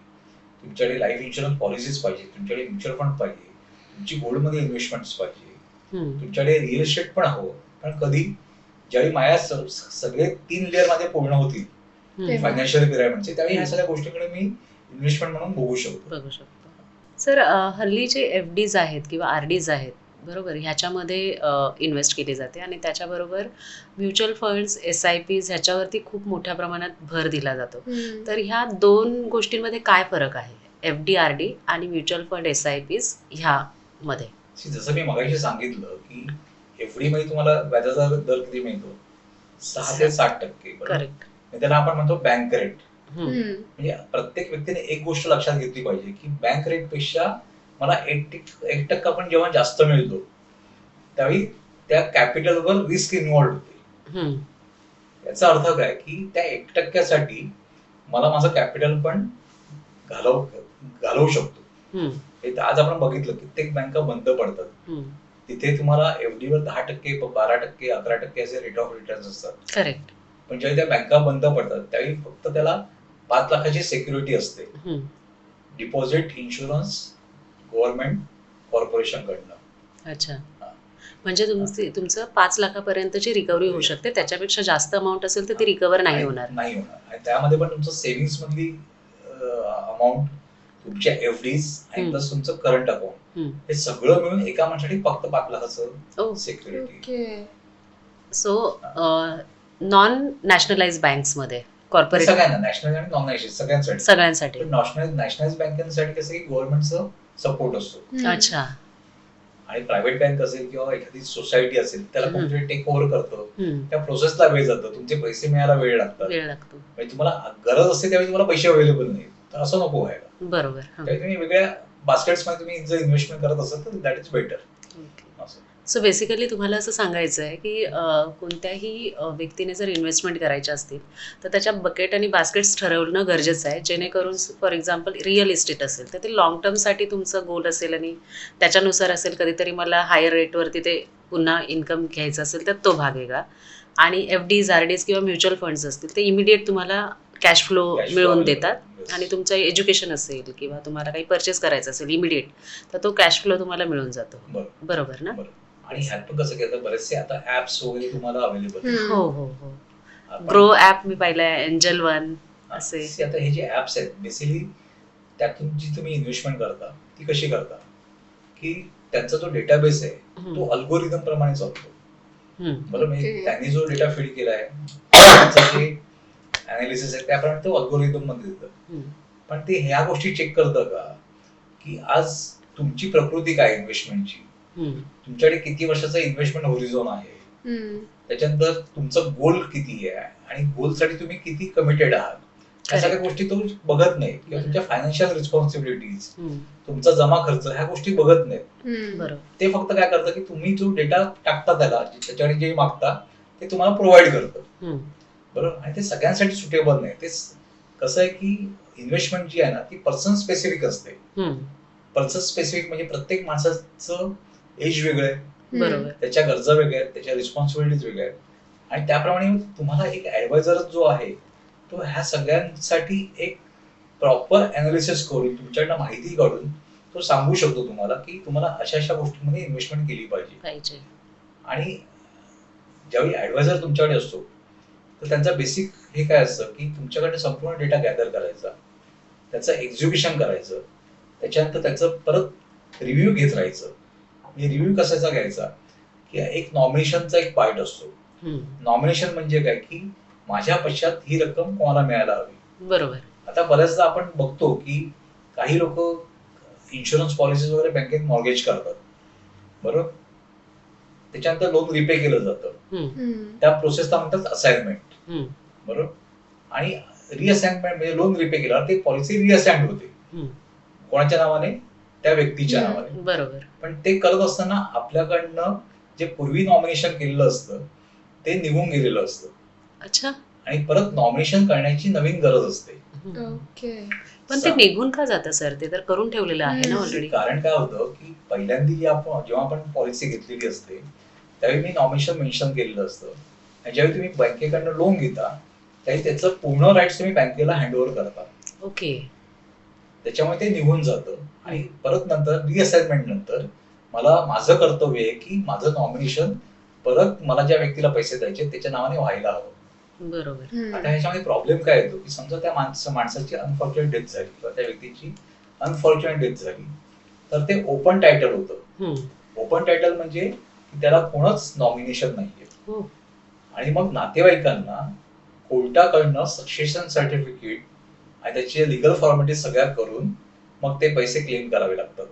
तुमच्याकडे लाईफ इन्शुरन्स पॉलिसीज पाहिजे, तुमच्याकडे म्युच्युअल फंड पाहिजे, तुमची गोल्डमध्ये इन्व्हेस्टमेंट्स पाहिजे, तुमच्याकडे रिअल इस्टेट पण हवं. कारण कधी ज्यावेळी माझ्या सगळे 3 लेअर माझे पूर्ण होतील फायनान्शियल पिरामिडचे, त्यावेळी ह्या सगळ्या गोष्टींकडे मी इन्व्हेस्टमेंट म्हणून बघू शकतो. सर, हल्ली जे FDs आहेत किंवा RDs आहेत, बरोबर, ह्याच्यामध्ये इन्व्हेस्ट केली जाते आणि त्याच्याबरोबर म्युच्युअल फंड्स, SIPs ह्याच्यावरती खूप मोठ्या प्रमाणात भर दिला जातो. तर ह्या 2 गोष्टींमध्ये काय फरक आहे, FD RD आणि म्युच्युअल फंड SIPs ह्यामध्ये? जसं मी मगाशी सांगितलं, की FD मध्ये तुम्हाला व्याजाचा दर किती मिळतो? 6 ते 7%. करेक्ट. त्याला आपण म्हणतो बँक रेट. म्हणजे प्रत्येक व्यक्तीने एक गोष्ट लक्षात घेतली पाहिजे, की बँक रेट पेक्षा मला 1% पण जेव्हा जास्त मिळतो त्यावेळी त्या कॅपिटलवर रिस्क इन्व्हॉल्व होते. याचा अर्थ काय, की त्या 1% मला माझं कॅपिटल पण घालवू शकतो. आज आपण बघितलं कित्येक बँका बंद पडतात, तिथे तुम्हाला FD वर 10%, 12%, 11% असे रेट ऑफ रिटर्न असतात. करेक्ट. पण ज्यावेळी त्या बँका बंद पडतात त्यावेळी फक्त त्याला 5 लाखाची सिक्युरिटी असते, डिपॉझिट इन्शुरन्स गव्हर्नमेंट कॉर्पोरेशन कडनं. अच्छा. म्हणजे तुमचं 5 लाखापर्यंतची रिकव्हरी होऊ शकते, त्याच्यापेक्षा जास्त अमाऊंट असेल तर ती रिकव्हर नाही होणार. आणि त्यामध्ये पण तुमचं सेव्हिंग्स मधली अमाऊंट, तुमच्या FDs आणि प्लस तुमचं करंट अकाउंट, हे सगळं मिळून एका माणसासाठी फक्त 5 लाखाचं सिक्युरिटी. सो नॉन नॅशनलाइज बँक्समध्ये, कॉर्पोरेट, सगळ्यांना, नॅशनल आणि नॉन नॅशनल सगळ्यांसाठी. नॅशनलाइज बँकांसाठी कसं की गव्हर्नमेंटचा सपोर्ट असतो. अच्छा. आणि प्रायव्हेट बँक असेल किंवा एखादी सोसायटी असेल त्याला कोणतरी टेक ओव्हर करतं, त्या प्रोसेसला वेळ जातं, तुमचे पैसे मिळायला वेळ लागतो. म्हणजे तुम्हाला गरज असते त्यावेळी तुम्हाला पैसे अवेलेबल नाही, तर असं नको व्हायला. बरोबर. त्यावेळी तुम्ही वेगळ्या बास्केट्स मध्ये तुम्ही जर इन्व्हेस्टमेंट करत असाल तर that is better. So basically तुम्हाला असं सांगायचं आहे की कोणत्याही व्यक्तीने जर इन्व्हेस्टमेंट करायच्या असतील तर त्याच्या बकेट आणि बास्केट्स ठरवणं गरजेचं आहे, जेणेकरून फॉर एक्झाम्पल रिअल इस्टेट असेल तर ते लॉंग टर्मसाठी तुमचं गोल असेल आणि त्याच्यानुसार असेल कधीतरी मला हायर रेटवरती ते पुन्हा इन्कम घ्यायचं असेल तर तो भाग वेगळा. आणि FDs, RDs किंवा म्युच्युअल फंड्स असतील ते इमिडिएट तुम्हाला कॅश फ्लो मिळवून देतात. आणि तुमचं एज्युकेशन असेल किंवा तुम्हाला काही परचेस करायचं असेल इमिडिएट, तर तो कॅश फ्लो तुम्हाला मिळून जातो. बरोबर ना? आणि ह्यात पण कसं केलं, बरेचसे आता ऍप्स वगैरे तुम्हाला अवेलेबल. हो. ग्रो ऍप मी पाहिलंय, एंजल वन असे. आता हे जे ऍप्स आहेत बेसिकली त्यातून जी तुम्ही इन्व्हेस्टमेंट करता ती कशी करता, की त्यांचा जो डेटाबेस आहे तो अल्गोरिदम प्रमाणे चालतो. बरोबर. म्हणजे त्यांनी जो डेटा फीड केलाय त्याचं जे अनालिसिस आहे त्याप्रमाणे तो अल्गोरिदम मध्ये देतं. पण ते ह्या गोष्टी चेक करतं का, की आज तुमची प्रकृती काय इन्व्हेस्टमेंटची, तुमच्याकडे किती वर्षाचा इन्व्हेस्टमेंट होरिझॉन आहे, त्याच्यानंतर तुमचं गोल किती आहे आणि गोलसाठी तुम्ही किती कमिटेड आहात. ह्या सगळ्या गोष्टी तो बघत नाही, किंवा तुमच्या फायनान्शियल रिस्पॉन्सिबिलिटीज, हम्म. तुमचा जमा खर्च, ह्या गोष्टी बघत नाहीत. बरोबर. ते फक्त काय करतं की तुम्ही जो डेटा टाकता त्याला, त्याच्याकडे जे मागता ते तुम्हाला प्रोव्हाइड करतं. हम्म. बरोबर. आणि ते सगळ्यांसाठी सुटेबल नाही. ते कसं आहे की इन्व्हेस्टमेंट जी आहे ना ती पर्सन स्पेसिफिक असते. हम्म. पर्सन स्पेसिफिक म्हणजे प्रत्येक माणसाचं एज वेगळं आहे, बरोबर. त्याच्या गरजा वेगळ्या आहेत, त्याच्या रिस्पॉन्सिबिलिटीज वेगळ्या आहेत, आणि त्याप्रमाणे तुम्हाला एक ऍडवायझर जो आहे तो ह्या सगळ्यांसाठी एक प्रॉपर अनालिसिस करून तुमच्याकडनं माहिती काढून तो सांगू शकतो तुम्हाला की तुम्हाला अशा अशा गोष्टींमध्ये इन्व्हेस्टमेंट केली पाहिजे. आणि ज्यावेळी ऍडवायझर तुमच्याकडे असतो तर त्यांचा बेसिक हे काय असतं की तुमच्याकडे संपूर्ण डेटा गॅदर करायचा, त्याचं एक्झिक्युशन करायचं, त्याच्यानंतर त्याचं परत रिव्ह्यू घेत राहायचं. रिव्ह्यू कशाचा घ्यायचा की एक नॉमिनेशनचा एक पार्ट असतो. नॉमिनेशन म्हणजे काय की माझ्या पश्चात ही रक्कम कोणाला मिळायला हवी. बरोबर. आता बऱ्याचदा आपण बघतो की काही लोक इन्शुरन्स पॉलिसीज वगैरे बँकेत मॉर्गेज करतात, बरोबर. त्याच्यानंतर लोन रिपे केलं जातं, त्या प्रोसेसला म्हणतात असाइनमेंट, बरोबर. आणि रिअसाइनमेंट म्हणजे लोन रिपे केल्यावर ते पॉलिसी रिअसाइंड होते, कोणाच्या नावाने, त्या व्यक्तीच्या नावाने. बरोबर. पण ते करत असताना आपल्याकडनं जे पूर्वी नॉमिनेशन केलेलं असतं ते निघून गेलेलं असतं. अच्छा. आणि परत नॉमिनेशन करण्याची नवीन गरज असते. ओके. पण ते निघून का जातं सर? ते तर करून ठेवलेलं आहे ना ऑलरेडी. कारण काय होतं की पहिल्यांदा जेव्हा आपण पॉलिसी घेतलेली असते त्यावेळी मी नॉमिनेशन मेन्शन केलेलं असतं, आणि ज्यावेळी तुम्ही बँकेकडनं लोन घेता त्यावेळी त्याचं पूर्ण राईट्स तुम्ही बँकेला हँडओव्हर करता. ओके. त्याच्यामुळे ते निघून जातं. आणि परत नंतर रिअसाइनमेंट नंतर मला माझं कर्तव्य आहे की माझं नॉमिनेशन परत मला ज्या व्यक्तीला पैसे द्यायचे त्याच्या नावाने व्हायला हवं. बरोबर. आता ह्याच्यामध्ये प्रॉब्लेम काय येतो की समजा त्या माणसाची अनफॉर्च्युनेट डेथ झाली किंवा त्या व्यक्तीची अनफॉर्च्युनेट डेथ झाली तर ते ओपन टायटल होतं. ओपन टायटल म्हणजे त्याला कोणच नॉमिनेशन नाहीये. आणि मग नातेवाईकांना कोर्टाकडनं सक्सेशन सर्टिफिकेट आणि त्याचे लिगल फॉर्मॅलिटी सगळ्या करून मग ते पैसे क्लेम करावे लागतात.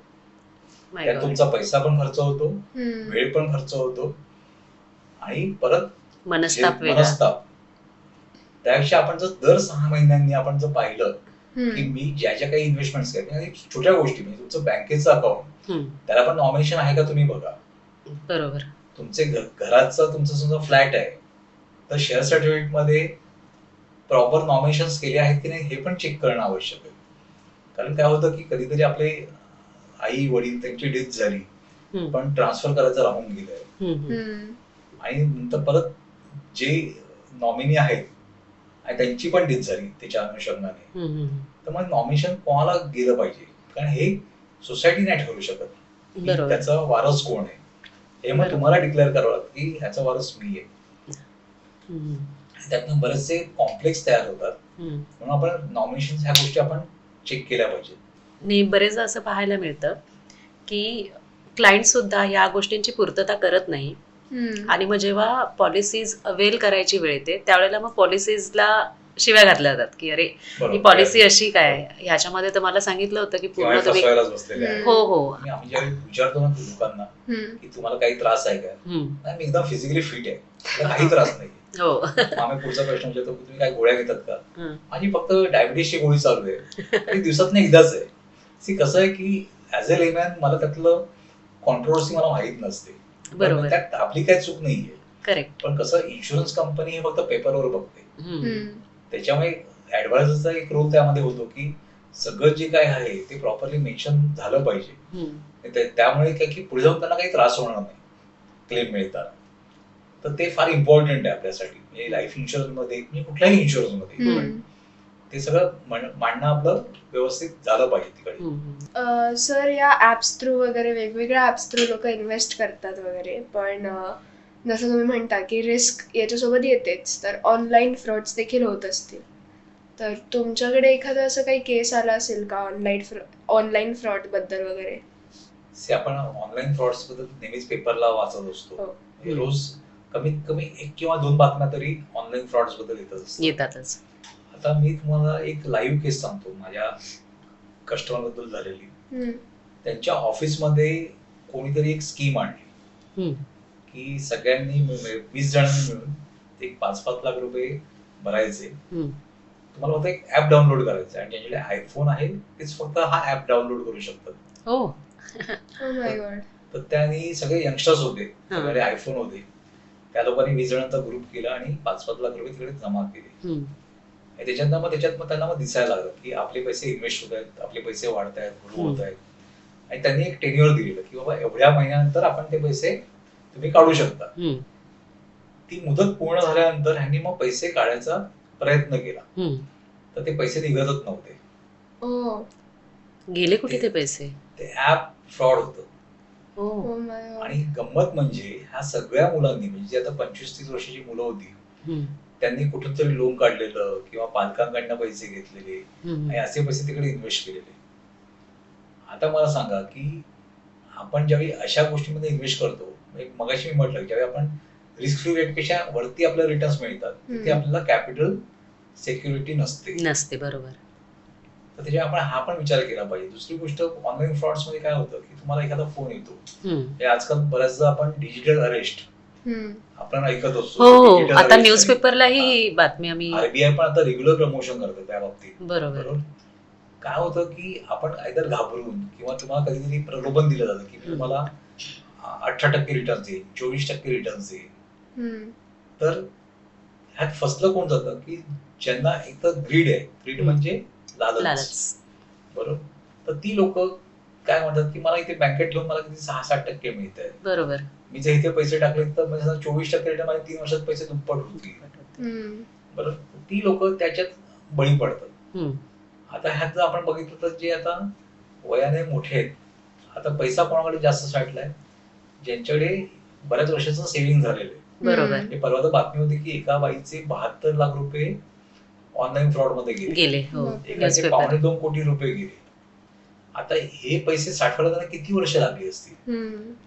त्यात तुमचा पैसा पण खर्च होतो, वेळ पण खर्च होतो, आणि परत मनस्ताप. त्यापेक्षा आपण जर दर 6 महिन्यांनी आपण जर पाहिलं की मी ज्या ज्या काही इन्व्हेस्टमेंट केल्या, छोट्या गोष्टी म्हणजे तुमचं बँकेचं अकाउंट त्याला पण नॉमिनेशन आहे का तुम्ही बघा. बरोबर. तुमचे घराचं तुमचं समजा फ्लॅट आहे तर शेअर सर्टिफिकेट मध्ये प्रॉपर नॉमिनेशन केले आहेत की नाही हे पण चेक करणं आवश्यक आहे. कारण काय होतं की कधीतरी आपले आई वडील त्यांची डेथ झाली पण ट्रान्सफर करायचं राहून गेलंय, आणि नंतर परत जे नॉमिनी आहेत आणि त्यांची पण डेथ झाली त्याच्या अनुषंगाने, तर मग नॉमिनेशन कोणाला गेलं पाहिजे, कारण हे सोसायटी नाही ठरवू शकत की त्याचा वारस कोण आहे. हे मग तुम्हाला डिक्लेअर करावं लागतं की ह्याचा वारस मी आहे. त्यातनं बरेचसे कॉम्प्लेक्स तयार होतात, म्हणून आपण नॉमिनेशन ह्या गोष्टी आपण चेक केल्या पाहिजेत. बरेचदा असं पाहायला मिळतं की क्लायंट सुद्धा या गोष्टींची पूर्तता करत नाही, आणि मग जेव्हा पॉलिसीज अवेल करायची वेळ येते त्यावेळेला मग पॉलिसीजला शिव्या घातल्या जातात की अरे ही पॉलिसी अशी काय, ह्याच्यामध्ये तर मला सांगितलं होतं की पूर्ण तुम्ही. हो हो. आम्ही ज्यावेळी विचारतो ना लोकांना की तुम्हाला काही त्रास आहे का, मी एकदम फिजिकली फिट आहे, काही त्रास नाही. हो. आम्ही पुढचा प्रश्न विचारतो की तुम्ही काय गोळ्या घेतात का, माझी फक्त डायबिटीसची गोळी चालू आहे, आणि दिवसात एकदाच आहे. सी कसं आहे की ऍज अ लेमॅन मला त्यातलं कॉन्ट्रोवर्सी मला माहित नसते. बरोबर. त्यात आपली काही चूक नाहीये. करेक्ट. पण कसं इन्शुरन्स कंपनी हे फक्त पेपरवर बघते, त्याच्यामुळे ऍडवायझरचा एक रोल त्यामध्ये होतो की सगळं जे काय आहे ते प्रॉपरली मेन्शन झालं पाहिजे. त्यामुळे काय की पुढे जाऊन त्यांना काही त्रास होणार नाही क्लेम मिळताना. तर ते फार इम्पॉर्टंट आहे आपल्यासाठी, म्हणजे लाईफ इन्शुरन्स मध्ये म्हणजे कुठल्याही इन्शुरन्स मध्ये ते सगळं मांडणं आपलं व्यवस्थित झालं पाहिजे तिकडे. सर या ऍप्स थ्रू वगैरे वेगवेगळ्या ऍप्स थ्रू लोक इन्व्हेस्ट करतात वगैरे, पण जसं तुम्ही म्हणता की रिस्क याच्यासोबत येतेच, तर ऑनलाईन फ्रॉड्स देखील होत असतील. तर तुमच्याकडे एखादं असं काही केस आला असेल का ऑनलाईन फ्रॉड बद्दल वगैरे? आपण ऑनलाईन फ्रॉड्स बद्दल नेहमीच पेपरला वाचत असतो. रोज कमीत कमी 1 किंवा 2 बातम्या तरी ऑनलाईन फ्रॉड्स बद्दल येतातच. आता मी तुम्हाला एक लाईव्ह केस सांगतो माझ्या कस्टमर बद्दल झालेली. त्यांच्या ऑफिसमध्ये कोणीतरी एक स्कीम आणली की सगळ्यांनी 20 जणांनी मिळून एक 5-5 लाख रुपये भरायचे, तुम्हाला फक्त एक ऍप डाउनलोड करायचं आहे आणि ज्यांच्याकडे आयफोन आहे तेच फक्त हा ऍप डाउनलोड करू शकतात. हो. Oh my God. तर त्यांनी सगळे यंगस्टर्स होते, हा. सगळे आयफोन होते, त्या लोकांनी 20 जणांचा ग्रुप केला आणि 5-5 लाख रुपये तिकडे जमा केले. हम्म. आणि त्याच्यात मग त्यांना दिसायला लागलं की आपले पैसे इन्व्हेस्ट होत आहेत, आपले पैसे वाढत आहेत, ग्रो होत आहेत. आणि त्यांनी एक टेन्युअर दिलेलं की बाबा एवढ्या महिन्यानंतर आपण ते पैसे तुम्ही काढू शकता. हम्म. ती मुदत पूर्ण झाल्यानंतर ह्यांनी मग पैसे काढायचा प्रयत्न केला, हम्म. तर ते पैसे निघतच नव्हते. Oh. गेले कुठे ते पैसे? ते ऍप फ्रॉड होतं. हो. Oh my God. आणि गंमत म्हणजे ह्या सगळ्या मुलांनी, म्हणजे जी आता 25-30 वर्षाची मुलं होती, हम्म. त्यांनी कुठून तरी लोन काढलेलं किंवा पालकांकडनं पैसे घेतलेले हम्म. आणि असे पैसे तिकडे इन्व्हेस्ट केलेले. आता मला सांगा की आपण ज्यावेळी अशा गोष्टींमध्ये इन्व्हेस्ट करतो, म्हणजे मगाशी मी म्हटलं की ज्यावेळी आपण रिस्क फ्री रेटपेक्षा वरती आपल्याला रिटर्न्स मिळतात, तिथे आपल्याला कॅपिटल सिक्युरिटी नसते. नसते, बरोबर. तर त्याच्या आपण हा पण विचार केला पाहिजे. दुसरी गोष्ट, ऑनलाईन फ्रॉड्स मध्ये काय होतं की तुम्हाला एखादा फोन येतो, हम्म. हे आजकाल बऱ्याचदा आपण डिजिटल अरेस्ट आपण ऐकत असतो. हो, Digital आता arrest न्यूजपेपरलाही आणि- ही बातमी आम्ही. आरबीआय पण आता रेग्युलर प्रमोशन करतं त्या बाबतीत. बरोबर. काय होतं की आपण आयदर घाबरून किंवा तुम्हाला कधीतरी प्रलोभन दिलं जातं की मी तुम्हाला 18% रिटर्न्स देईन, 24% रिटर्न्स देईन. तर ह्यात फसलं कोण जातं की ज्यांना एक तर ग्रीड आहे, ग्रीड म्हणजे लालच, लालच. बरोबर. तर ती लोक काय म्हणतात की मला इथे बँकेत ठेवून मला किती 6-7% मिळत आहे, बरोबर. मी जर इथे पैसे टाकले तर म्हणजे 24% रिटर्न मला 3 वर्षात पैसे दुप्पट होतील, बरोबर. ती लोक त्याच्यात बळी पडतात. हम्म. आता ह्यात जर आपण बघितलं तर जे आता वयाने मोठे आहेत, आता पैसा कोणाकडे जास्त साठलाय, ज्यांच्याकडे बऱ्याच वर्षाचं सेव्हिंग झालेलं आहे. बरोबर. हे परवा तर बातमी होती की एका बाईचे 72 लाख रुपये ऑनलाईन फ्रॉड मध्ये गेले. हो, एकाचे न्यूजपेपर. 2.25 कोटी रुपये गेले. आता हे पैसे साठवायला त्यांना किती वर्ष लागली असतील,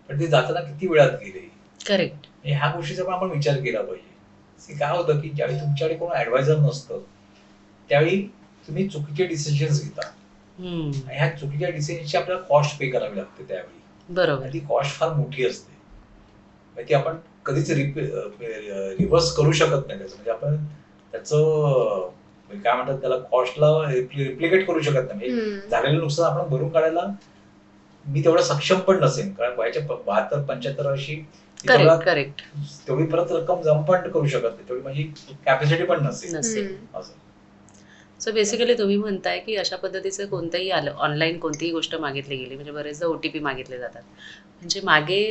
पण ते जाताना किती वेळात गेले. करेक्ट. ह्या गोष्टीचा पण आपण विचार केला पाहिजे. काय होतं की ज्यावेळी तुमच्याकडे कोण ऍडवायझर नसतं त्यावेळी तुम्ही चुकीचे डिसिजन्स घेता हम्म. आणि ह्या चुकीच्या डिसिजनची आपल्याला कॉस्ट पे करावी लागते त्यावेळी. बरोबर. आणि ती कॉस्ट फार मोठी असते, म्हणजे ती आपण कधीच रिव्हर्स करू शकत नाही. त्याचं म्हणजे आपण त्याचं काय म्हणतात त्याला, कॉस्टला रिप्लिकेट करू शकत नाही. म्हणजे झालेलं नुकसान आपण भरून काढायला मी तेवढं सक्षम पण नसेल, कारण वयाच्या 72-75 वर्षी करेक्ट. करेक्ट. तेवढी परत रक्कम जमा पण करू शकत नाही, तेवढी माझी कॅपॅसिटी पण नसेल नसेल. असं. सो बेसिकली तुम्ही म्हणताय की अशा पद्धतीचं कोणतंही आलं, ऑनलाईन कोणतीही गोष्ट मागितली गेली, म्हणजे बरेचदा OTP मागितले जातात. म्हणजे मागे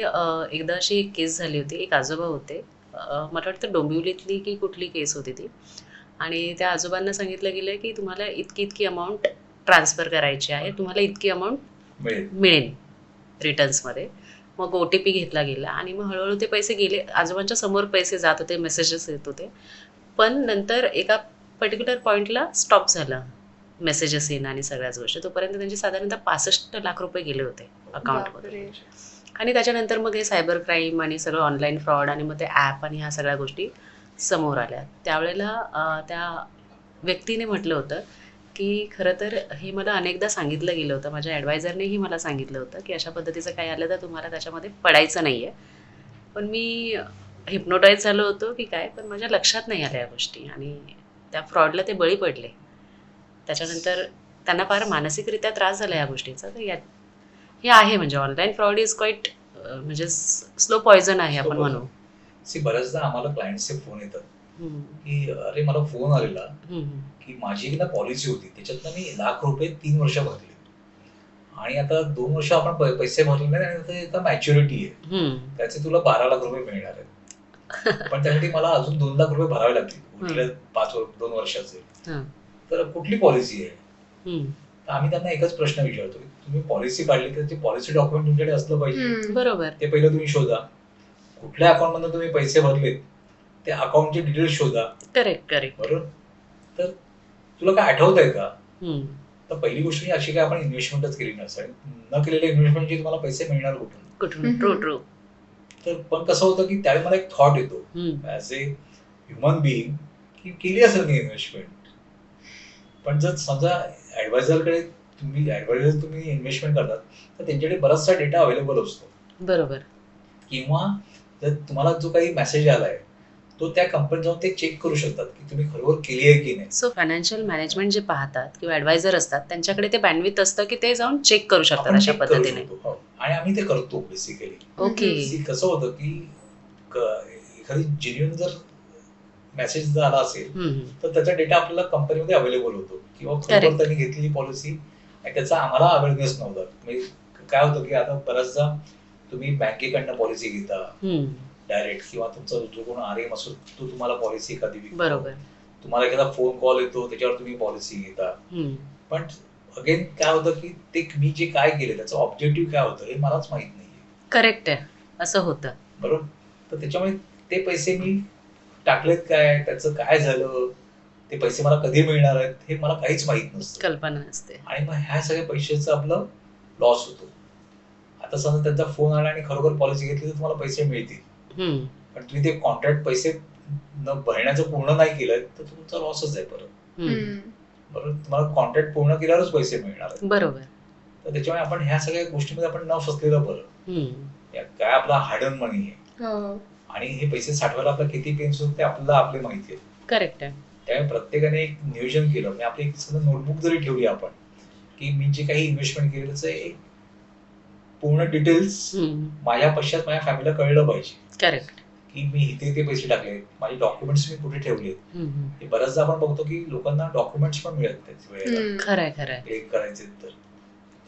एकदा अशी एक केस झाली होती. एक आजोबा होते, मला वाटतं डोंबिवलीतली की कुठली केस होती ती, आणि त्या आजोबांना सांगितलं गेलं की तुम्हाला इतकी इतकी अमाऊंट ट्रान्सफर करायची आहे, तुम्हाला इतकी अमाऊंट मिळेल रिटर्न्समध्ये. मग OTP घेतला गेला आणि मग हळूहळू ते पैसे गेले. आजोबांच्या समोर पैसे जात होते, मेसेजेस येत होते, पण नंतर एका पर्टिक्युलर पॉईंटला स्टॉप झालं मेसेजेस येणं आणि सगळ्याच गोष्टी. तोपर्यंत त्यांचे साधारणतः 65 लाख रुपये गेले होते अकाउंटमध्ये. आणि त्याच्यानंतर मग हे सायबर क्राईम आणि सगळं ऑनलाईन फ्रॉड आणि मग ते ॲप आणि ह्या सगळ्या गोष्टी समोर आल्या. त्यावेळेला त्या व्यक्तीने म्हटलं होतं की खरं तर हे मला अनेकदा सांगितलं गेलं होतं, माझ्या ॲडवायझरनेही मला सांगितलं होतं की अशा पद्धतीचं काही आलं तर तुम्हाला त्याच्यामध्ये पडायचं नाही आहे. पण मी हिप्नोटाईज झालो होतो की काय, पण माझ्या लक्षात नाही आल्या या गोष्टी आणि त्या फ्रॉडला ते बळी पडले. त्याच्यानंतर त्यांना फार मानसिकरित्या त्रास झाला या गोष्टीचा. तर हे आहे म्हणजे ऑनलाईन फ्रॉड इज क्वाईट म्हणजे स्लो पॉयझन आहे आपण म्हणू. बऱ्याचदा आम्हाला क्लायंटचे फोन येतात की अरे मला फोन आलेला की माझी एक ना पॉलिसी होती, त्याच्यातनं मी लाख रुपये 3 वर्ष भरले आणि आता 2 वर्ष आपण पैसे भरले नाही आणि आता मॅच्युरिटी आहे, त्याचे तुला 12 लाख रुपये मिळणार आहेत, पण त्यासाठी मला अजून 2 लाख रुपये भरावे लागतील पुढल्या 2 वर्षाचे. तर कुठली पॉलिसी आहे? तर आम्ही त्यांना एकच प्रश्न विचारतो, तुम्ही पॉलिसी काढली तर ते पॉलिसी डॉक्युमेंट तुमच्याकडे असलं पाहिजे. बरोबर. ते पहिलं तुम्ही शोधा, कुठल्या अकाउंट मधून तुम्ही पैसे भरलेत ते अकाउंटचे डिटेल्स शोधा. करेक्ट. करेक्ट. बरोबर. तर तुला काय आठवत आहे का? तर पहिली गोष्ट अशी काय आपण इन्व्हेस्टमेंटच केली नसेल, न केलेल्या इन्व्हेस्टमेंटचे तुम्हाला पैसे मिळणार कुठून? True true. तर पण कसं होतं की त्यावेळी मला एक थॉट येतो ऍज ए ह्युमन बिईंग की केली असेल मी इन्व्हेस्टमेंट, पण जर समजा ऍडवायझर तुम्ही इन्व्हेस्टमेंट करतात तर त्यांच्याकडे बराचसा डेटा अवेलेबल असतो. बरोबर. किंवा जर तुम्हाला जो काही मेसेज आलाय तो त्या कंपनी जाऊन ते चेक करू शकतात की तुम्ही खरोखर केली आहे की नाही. सो फायनान्शियल मॅनेजमेंट जे पाहतात किंवा ॲडवायझर असतात त्यांच्याकडे ते बँडविथ असतं की ते जाऊन चेक करू शकतात आपण अशा check करू पद्धतीने. शकतो. हो. आणि आम्ही ते करतो बेसिकली. ओके. कसं होतं की एखादी जेन्युइन जर मेसेज जर आला असेल तर त्याचा डेटा आपल्याला कंपनीमध्ये अवेलेबल होतो किंवा खरोखर Correct. त्यांनी घेतलेली पॉलिसी आणि त्याचा आम्हाला अवेअरनेस नव्हता. म्हणजे काय होतं की आता बऱ्याचदा तुम्ही बँकेकडनं पॉलिसी घेता डायरेक्ट किंवा तुमचा जो कोण आरएम असतो तो तुम्हाला पॉलिसी एखादी विकतो. बरोबर. तुम्हाला एखादा फोन कॉल येतो त्याच्यावर तुम्ही पॉलिसी घेता. पण अगेन काय होतं की ते मी जे काय केलं त्याचं ऑब्जेक्टिव्ह काय होतं हे मलाच माहित नाहीये. करेक्ट आहे, असं होतं. बरोबर. तर त्याच्यामुळे ते पैसे मी टाकलेत काय, त्याचं काय झालं, ते पैसे मला कधी मिळणार आहेत हे मला काहीच माहित नसतं. कल्पना नसते. आणि मग ह्या सगळ्या पैशाचं आपलं लॉस होतो. आता समजा त्यांचा फोन आला आणि खरोखर पॉलिसी घेतली तर तुम्हाला पैसे मिळतील. पण तुम्ही ते कॉन्ट्रॅक्ट पैसे न भरण्याचं पूर्ण नाही केलं तर तुमचा लॉसच आहे परत. बरोबर. तुम्हाला कॉन्ट्रॅक्ट पूर्ण केल्यावरच पैसे मिळणार आहेत. बरोबर. तर त्याच्यामुळे आपण ह्या सगळ्या गोष्टीमध्ये आपण न फसलेलं बरं. काय आपला हार्डन मनी आहे आणि हे पैसे साठवायला आपला किती पेन होतं ते आपल्याला आपले माहिती आहे. करेक्ट आहे. त्यामुळे प्रत्येकाने एक नियोजन केलं. म्हणजे आपली एक नोटबुक जरी ठेवली आपण की मी जे काही इन्व्हेस्टमेंट केलं त्याचं एक पूर्ण डिटेल्स माझ्या पश्चात माझ्या फॅमिलीला कळलं पाहिजे. करेक्ट. की मी इथे ते पैसे टाकले, माझे डॉक्युमेंट्स मी कुठे ठेवलेत. हे बऱ्याचदा आपण बघतो की लोकांना डॉक्युमेंट्स पण मिळत नाहीत वेळेला खरंय खरंय. क्लेम करायचे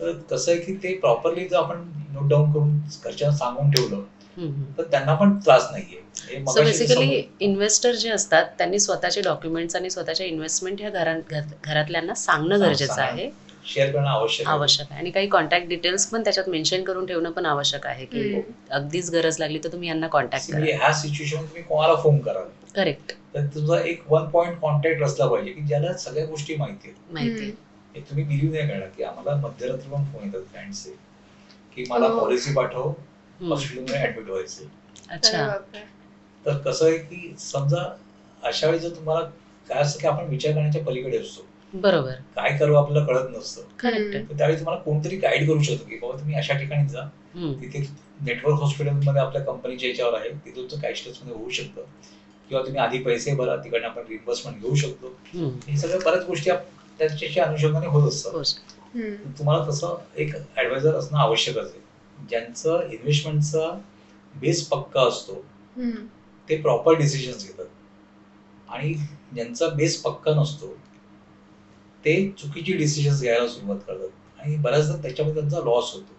तर कसं आहे की ते प्रॉपरली जर आपण नोट डाऊन करून घरच्यांना सांगून ठेवलं तर त्यांना पण त्रास नाहीये. सो बेसिकली इन्व्हेस्टर जे असतात त्यांनी स्वतःचे डॉक्युमेंट्स आणि स्वतःच्या इन्व्हेस्टमेंट ह्या घरातल्यांना सांगणं गरजेचं आहे, शेअर करणं आवश्यक आहे. आणि काही कॉन्टॅक्ट डिटेल्स पण त्याच्यात मेन्शन करून ठेवणं पण आवश्यक आहे की अगदीच गरज लागली तर तुम्ही यांना कॉन्टॅक्ट करा. ह्या सिच्युएशन तुम्ही कोणाला फोन कराल. करेक्ट. तर तुमचा एक 1 पॉइंट कॉन्टॅक्ट असला पाहिजे की ज्याला सगळ्या गोष्टी माहिती माहिती. तुम्ही बिलीव्ह नाही करणार की आम्हाला मध्यरात्री पण फोन येतात फ्रेंड्सचे की मला पॉलिसी पाठव, हॉस्पिटलमध्ये ऍडमिट व्हायचे. अच्छा. तर कसं आहे की समजा अशा वेळी जर तुम्हाला काय असतं की आपण विचार करण्याच्या पलीकडे असतो. बरोबर. काय करू आपल्याला कळत नसतं. करेक्ट. तर त्यावेळी तुम्हाला कोणतरी गाईड करू शकतो की बाबा तुम्ही अशा ठिकाणी जा, तिथे नेटवर्क हॉस्पिटलमध्ये आपल्या कंपनीच्या याच्यावर आहे, तिथे तुमचं कॅशलेस मध्ये होऊ शकतं किंवा तुम्ही आधी पैसे भरा, तिकडे आपण रिम्बर्समेंट घेऊ शकतो. हे सगळ्या बऱ्याच गोष्टी त्याच्याशी अनुषंगाने होत असतात. तुम्हाला तसं एक ऍडवायझर असणं आवश्यकच आहे. ज्यांचं इन्व्हेस्टमेंटचा बेस पक्का असतो ते प्रॉपर डिसिजन्स घेतात आणि ज्यांचा बेस पक्का नसतो ते चुकीची डिसिजन्स घ्यायला सुरुवात करतात आणि बऱ्याचदा त्याच्यामध्ये त्यांचा लॉस होतो.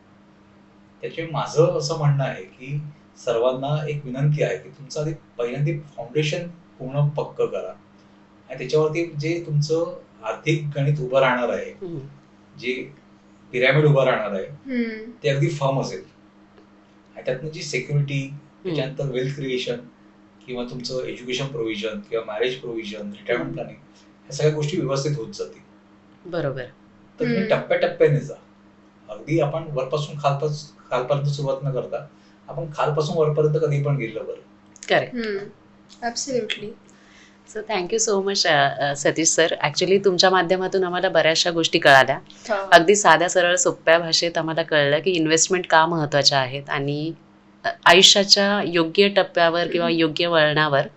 त्याच्यामुळे माझं असं म्हणणं आहे की सर्वांना एक विनंती आहे की तुमचं आधी पहिल्यांदा फाउंडेशन पूर्ण पक्क करा आणि त्याच्यावरती जे तुमचं आर्थिक गणित उभं राहणार आहे, जे पिरॅमिड उभं राहणार आहे ते अगदी फर्म असेल आणि त्यातनं जी सिक्युरिटी, त्याच्यानंतर वेल्थ क्रिएशन किंवा तुमचं एज्युकेशन प्रोव्हिजन किंवा मॅरेज प्रोव्हिजन, रिटायरमेंट प्लॅनिंग ह्या सगळ्या गोष्टी व्यवस्थित होत जातील. बरोबर. तर तुम्ही टप्प्याटप्प्याने जा. अगदी आपण वरपासून खालपर्यंत सुरुवात न करता आपण खालपासून वरपर्यंत कधी पण गेलं बरं. Correct. Absolutely. So thank you so much Satish sir. Actually तुमच्या माध्यमातून आम्हाला बऱ्याचशा गोष्टी कळाल्या. अगदी साध्या सरळ सोप्या भाषेत आम्हाला कळलं की इन्व्हेस्टमेंट का महत्त्वाच्या आहेत आणि आयुष्याच्या योग्य टप्प्यावर किंवा योग्य वळणावर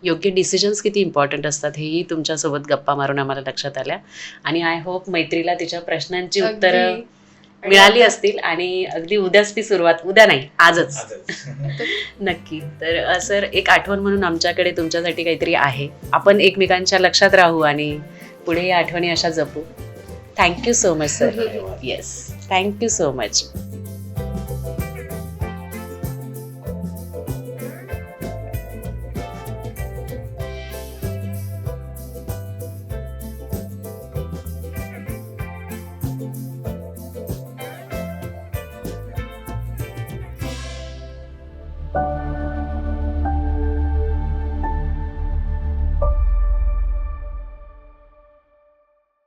योग्य डिसिजन्स किती इम्पॉर्टंट असतात हेही तुमच्यासोबत गप्पा मारून आम्हाला लक्षात आल्या. आणि आय होप मैत्रीला तिच्या प्रश्नांची उत्तरं मिळाली असतील आणि अगदी उद्याच ती सुरुवात, उद्या नाही आजच नक्की. तर सर एक आठवण म्हणून आमच्याकडे तुमच्यासाठी काहीतरी आहे. आपण एकमेकांच्या लक्षात राहू आणि पुढे या आठवणी अशा जपू. Thank you so much sir. Yes, thank you so much.